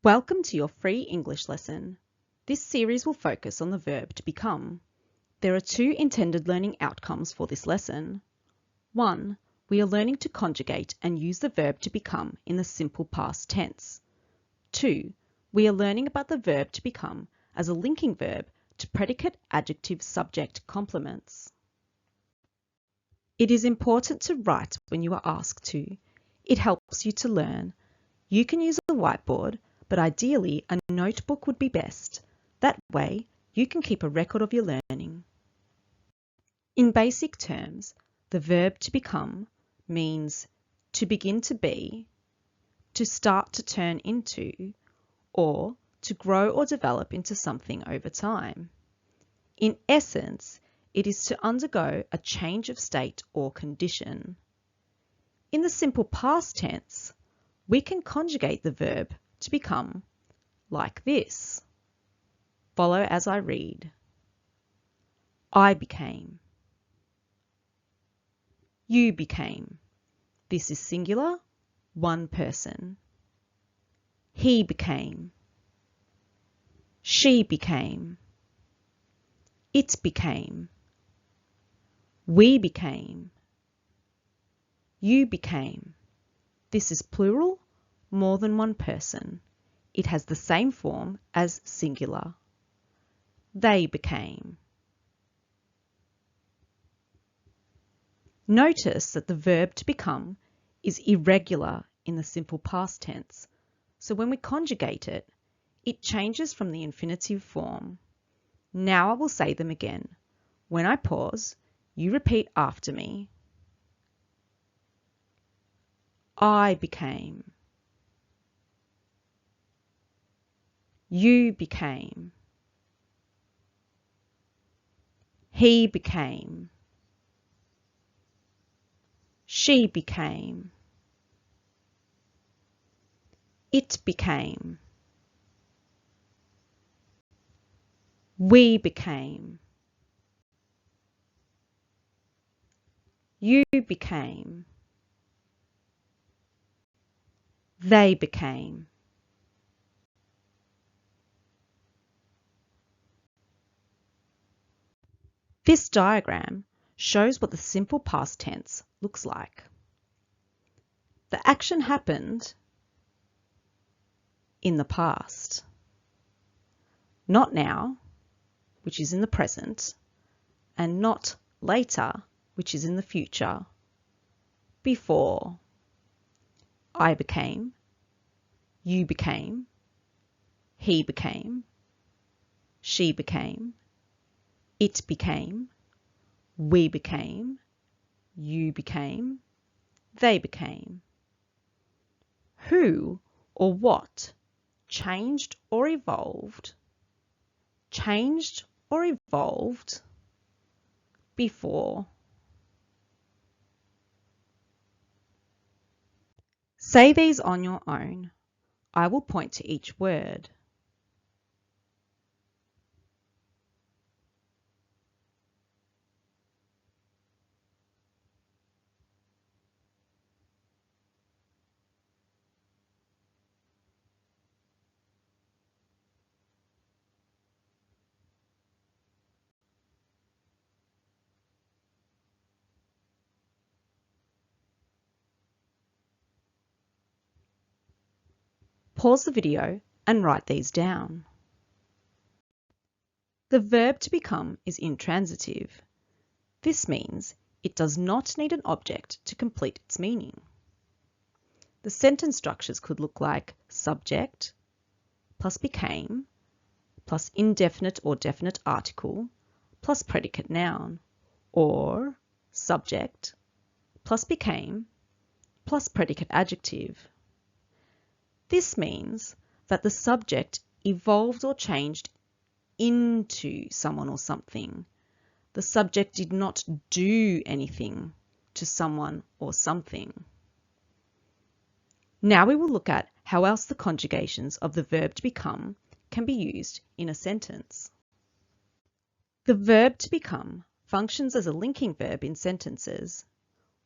Welcome to your free English lesson. This series will focus on the verb to become. There are two intended learning outcomes for this lesson. 1. We are learning to conjugate and use the verb to become in the simple past tense. 2. We are learning about the verb to become as a linking verb to predicate, adjective, subject complements. It is important to write when you are asked to. It helps you to learn. You can use a whiteboard, but ideally a notebook would be best. That way you can keep a record of your learning. In basic terms, the verb to become means to begin to be, to start to turn into, or to grow or develop into something over time. In essence, it is to undergo a change of state or condition. In the simple past tense, we can conjugate the verb to become like this. Follow as I read. I became. You became. This is singular, one person. He became. She became. It became. We became. You became. This is plural, more than one person. It has the same form as singular. They became. Notice that the verb to become is irregular in the simple past tense, so when we conjugate it, it changes from the infinitive form. Now I will say them again. When I pause, you repeat after me. I became. You became. He became. She became. It became. We became. You became. They became. This diagram shows what the simple past tense looks like. The action happened in the past. Not now, which is in the present, and not later, which is in the future. Before. I became. You became. He became. She became. It became. We became. You became. They became. Who or what changed or evolved? Changed or evolved before. Say these on your own. I will point to each word. Pause the video and write these down. The verb to become is intransitive. This means it does not need an object to complete its meaning. The sentence structures could look like subject plus became plus indefinite or definite article plus predicate noun, or subject plus became plus predicate adjective. This means that the subject evolved or changed into someone or something. The subject did not do anything to someone or something. Now we will look at how else the conjugations of the verb to become can be used in a sentence. The verb to become functions as a linking verb in sentences.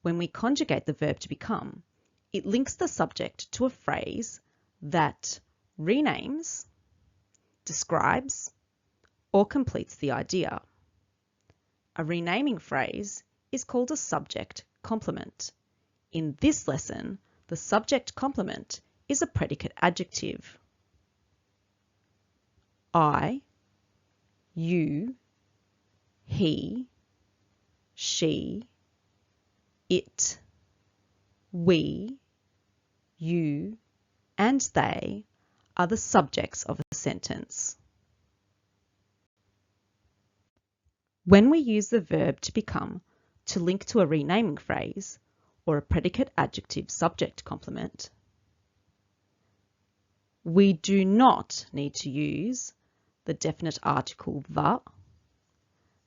When we conjugate the verb to become, it links the subject to a phrase that renames, describes, or completes the idea. A renaming phrase is called a subject complement. In this lesson, the subject complement is a predicate adjective. I, you, he, she, it, we, you, and they are the subjects of a sentence. When we use the verb to become to link to a renaming phrase or a predicate adjective subject complement, we do not need to use the definite article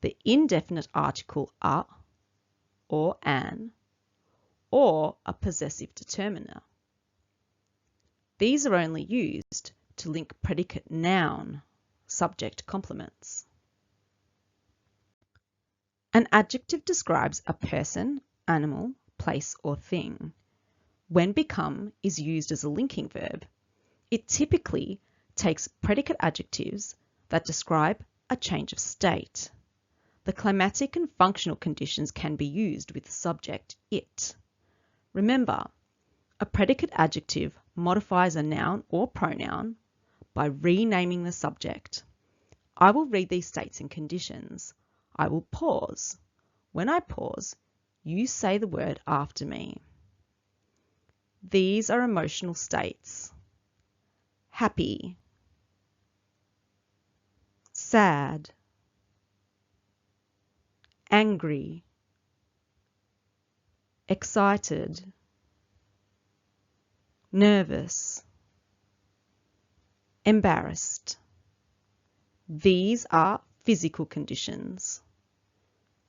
the indefinite article a or an, or a possessive determiner. These are only used to link predicate noun subject complements. An adjective describes a person, animal, place, or thing. When become is used as a linking verb, it typically takes predicate adjectives that describe a change of state. The climatic and functional conditions can be used with the subject it. Remember, a predicate adjective modifies a noun or pronoun by renaming the subject. I will read these states and conditions. I will pause. When I pause, you say the word after me. These are emotional states: happy, sad, angry, excited, nervous, embarrassed. These are physical conditions: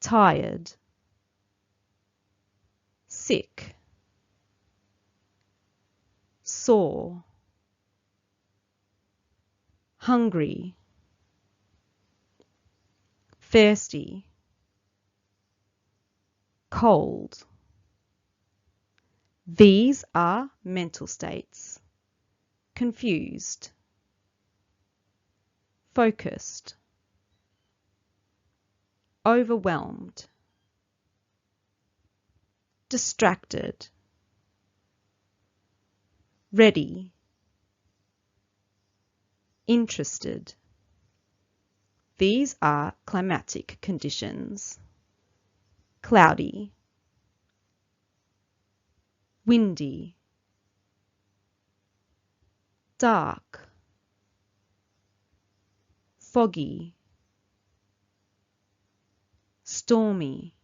tired, sick, sore, hungry, thirsty, cold. These are mental states: confused, focused, overwhelmed, distracted, ready, interested. These are climatic conditions: cloudy, windy, dark, foggy, stormy,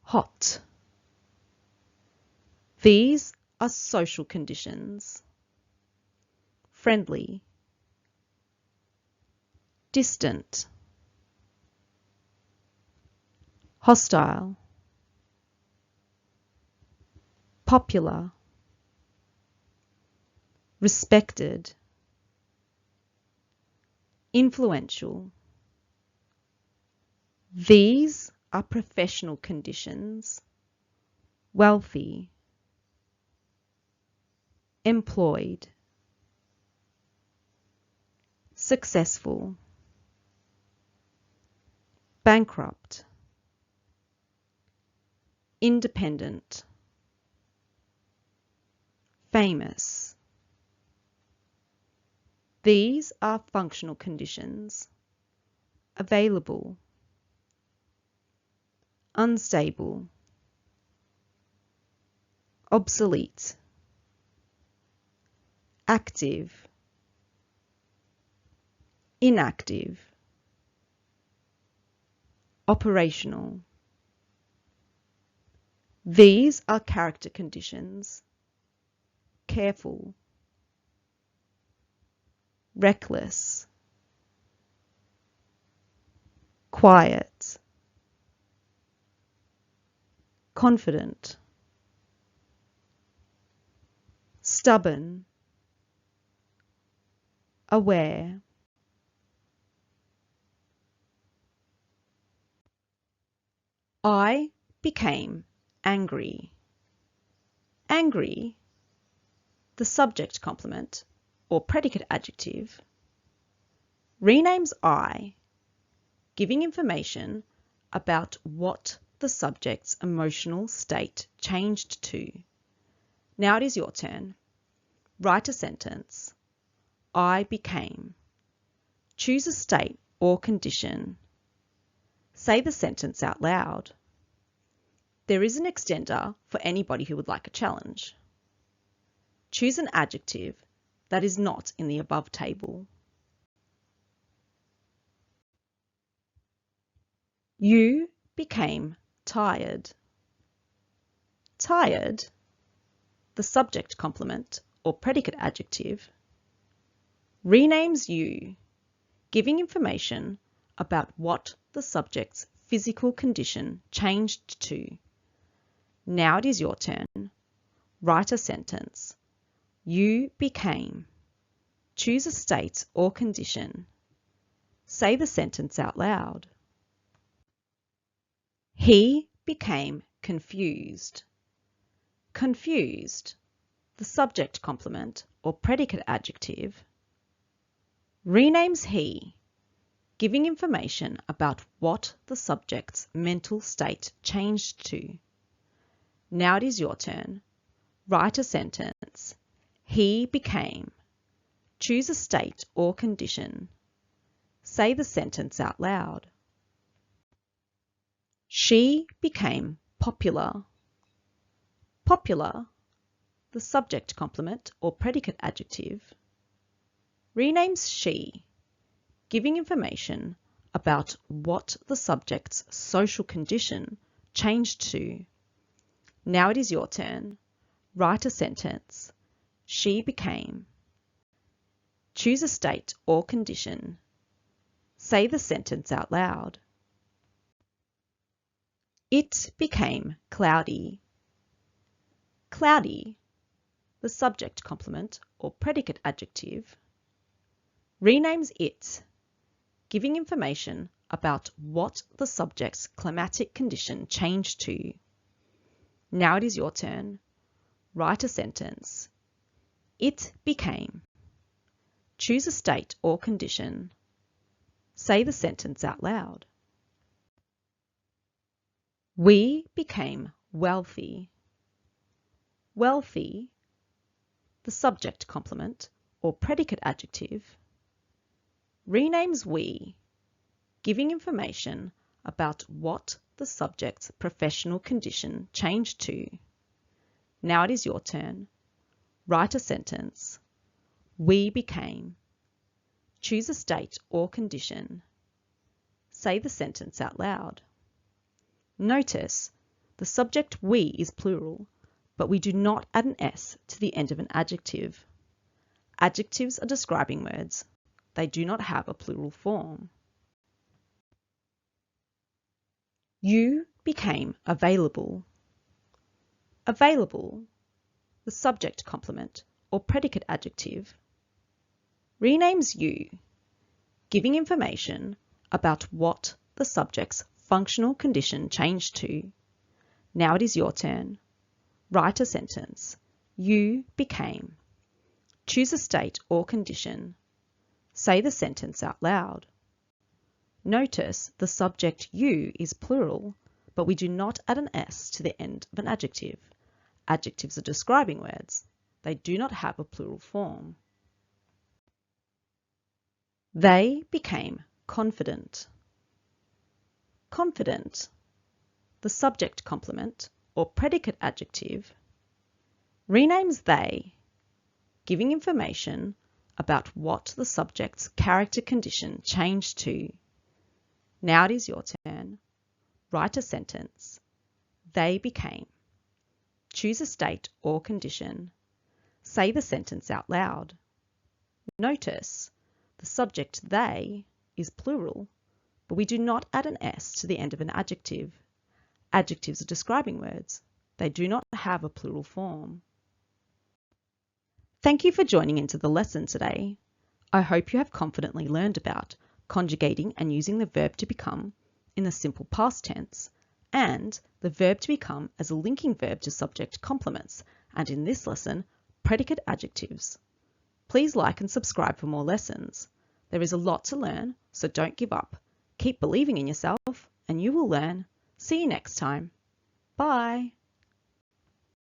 hot. These are social conditions: friendly, distant, hostile, popular, respected, influential. These are professional conditions: wealthy, employed, successful, bankrupt, independent, famous. These are functional conditions: available, unstable, obsolete, active, inactive, operational. These are character conditions: careful, reckless, quiet, confident, stubborn, aware. I became angry. Angry, the subject complement or predicate adjective, renames I, giving information about what the subject's emotional state changed to. Now it is your turn. Write a sentence. I became. Choose a state or condition. Say the sentence out loud. There is an extender for anybody who would like a challenge. Choose an adjective that is not in the above table. You became tired. Tired, the subject complement or predicate adjective, renames you, giving information about what the subject's physical condition changed to. Now it is your turn. Write a sentence. You became. Choose a state or condition. Say the sentence out loud. He became confused. Confused, the subject complement or predicate adjective, renames he, giving information about what the subject's mental state changed to. Now it is your turn. Write a sentence. He became. Choose a state or condition. Say the sentence out loud. She became popular. Popular, the subject complement or predicate adjective, renames she, giving information about what the subject's social condition changed to. Now it is your turn. Write a sentence. She became. Choose a state or condition. Say the sentence out loud. It became cloudy. Cloudy, the subject complement or predicate adjective, renames it, giving information about what the subject's climatic condition changed to. Now it is your turn. Write a sentence. It became. Choose a state or condition. Say the sentence out loud. We became wealthy. Wealthy, the subject complement or predicate adjective, renames we, giving information about what the subject's professional condition changed to. Now it is your turn. Write a sentence. We became. Choose a state or condition. Say the sentence out loud. Notice the subject we is plural, but we do not add an S to the end of an adjective. Adjectives are describing words. They do not have a plural form. You became available. Available, the subject complement or predicate adjective, renames you, giving information about what the subject's functional condition changed to. Now it is your turn. Write a sentence. You became. Choose a state or condition. Say the sentence out loud. Notice the subject you is plural, but we do not add an S to the end of an adjective. Adjectives are describing words. They do not have a plural form. They became confident. Confident, the subject complement or predicate adjective, renames they, giving information about what the subject's character condition changed to. Now it is your turn. Write a sentence. They became. Choose a state or condition. Say the sentence out loud. Notice the subject they is plural, but we do not add an S to the end of an adjective. Adjectives are describing words. They do not have a plural form. Thank you for joining into the lesson today. I hope you have confidently learned about conjugating and using the verb to become in the simple past tense and the verb to become as a linking verb to subject complements, and in this lesson, predicate adjectives. Please like and subscribe for more lessons. There is a lot to learn, so don't give up. Keep believing in yourself and you will learn. See you next time. Bye.